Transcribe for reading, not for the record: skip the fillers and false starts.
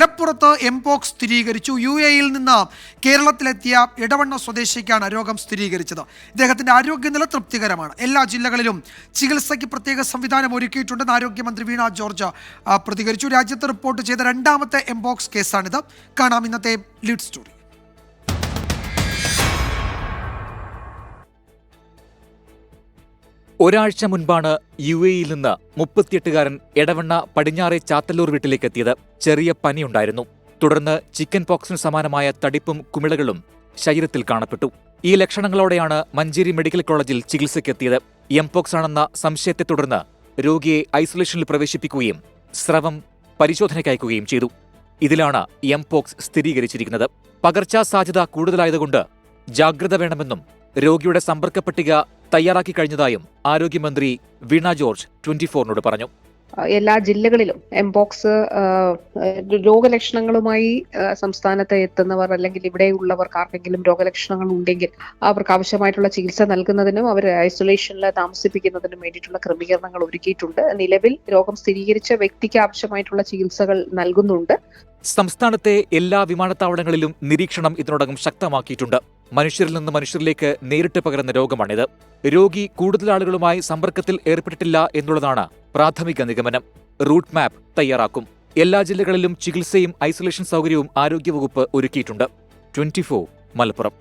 മലപ്പുറത്ത് എംപോക്സ് സ്ഥിരീകരിച്ചു. UAE-യിൽ നിന്ന് കേരളത്തിലെത്തിയ ഇടവണ്ണ സ്വദേശിക്കാണ് രോഗം സ്ഥിരീകരിച്ചത്. ഇദ്ദേഹത്തിന്റെ ആരോഗ്യനില തൃപ്തികരമാണ്. എല്ലാ ജില്ലകളിലും ചികിത്സയ്ക്ക് പ്രത്യേക സംവിധാനം ഒരുക്കിയിട്ടുണ്ടെന്ന് ആരോഗ്യമന്ത്രി വീണ ജോർജ് പ്രതികരിച്ചു. രാജ്യത്ത് റിപ്പോർട്ട് ചെയ്ത രണ്ടാമത്തെ എംപോക്സ് കേസാണിത്. കാണാം ഇന്നത്തെ ലീഡ് സ്റ്റോറി. ഒരാഴ്ച മുൻപാണ് UAE-യിൽ നിന്ന് 38-കാരൻ എടവണ്ണ പടിഞ്ഞാറെ ചാത്തല്ലൂർ വീട്ടിലേക്ക് എത്തിയത്. ചെറിയ പനിയുണ്ടായിരുന്നു. തുടർന്ന് ചിക്കൻ പോക്സിന് സമാനമായ തടിപ്പും കുമിളകളും ശരീരത്തിൽ കാണപ്പെട്ടു. ഈ ലക്ഷണങ്ങളോടെയാണ് മഞ്ചേരി മെഡിക്കൽ കോളേജിൽ ചികിത്സയ്ക്കെത്തിയത്. എംപോക്സ് ആണെന്ന സംശയത്തെ തുടർന്ന് രോഗിയെ ഐസൊലേഷനിൽ പ്രവേശിപ്പിക്കുകയും സ്രവം പരിശോധനയ്ക്കയക്കുകയും ചെയ്തു. ഇതിലാണ് എംപോക്സ് സ്ഥിരീകരിച്ചിരിക്കുന്നത്. പകർച്ചാ സാധ്യത കൂടുതലായതുകൊണ്ട് ജാഗ്രത വേണമെന്നും രോഗിയുടെ സമ്പർക്ക പട്ടിക തയ്യാറാക്കി കഴിഞ്ഞതായും ആരോഗ്യമന്ത്രി വീണ ജോർജ് 24-നോട് പറഞ്ഞു. എല്ലാ ജില്ലകളിലും എംപോക്സ് രോഗലക്ഷണങ്ങളുമായി സംസ്ഥാനത്ത് എത്തുന്നവർ അല്ലെങ്കിൽ ഇവിടെയുള്ളവർക്ക് ആർക്കെങ്കിലും രോഗലക്ഷണങ്ങൾ ഉണ്ടെങ്കിൽ അവർക്ക് ആവശ്യമായിട്ടുള്ള ചികിത്സ നൽകുന്നതിനും അവർ ഐസൊലേഷനിൽ താമസിപ്പിക്കുന്നതിനും വേണ്ടിയിട്ടുള്ള ക്രമീകരണങ്ങൾ ഒരുക്കിയിട്ടുണ്ട്. നിലവിൽ രോഗം സ്ഥിരീകരിച്ച വ്യക്തിക്ക് ആവശ്യമായിട്ടുള്ള ചികിത്സകൾ നൽകുന്നുണ്ട്. സംസ്ഥാനത്തെ എല്ലാ വിമാനത്താവളങ്ങളിലും നിരീക്ഷണം ഇതിനോടകം ശക്തമാക്കിയിട്ടുണ്ട്. മനുഷ്യരിൽ നിന്ന് മനുഷ്യരിലേക്ക് നേരിട്ട് പകരുന്ന രോഗമാണിത്. രോഗി കൂടുതൽ ആളുകളുമായി സമ്പർക്കത്തിൽ ഏർപ്പെട്ടിട്ടില്ല എന്നുള്ളതാണ് പ്രാഥമിക നിഗമനം. റൂട്ട് മാപ്പ് തയ്യാറാക്കും. എല്ലാ ജില്ലകളിലും ചികിത്സയും ഐസൊലേഷൻ സൗകര്യവും ആരോഗ്യവകുപ്പ് ഒരുക്കിയിട്ടുണ്ട്. 24 മലപ്പുറം.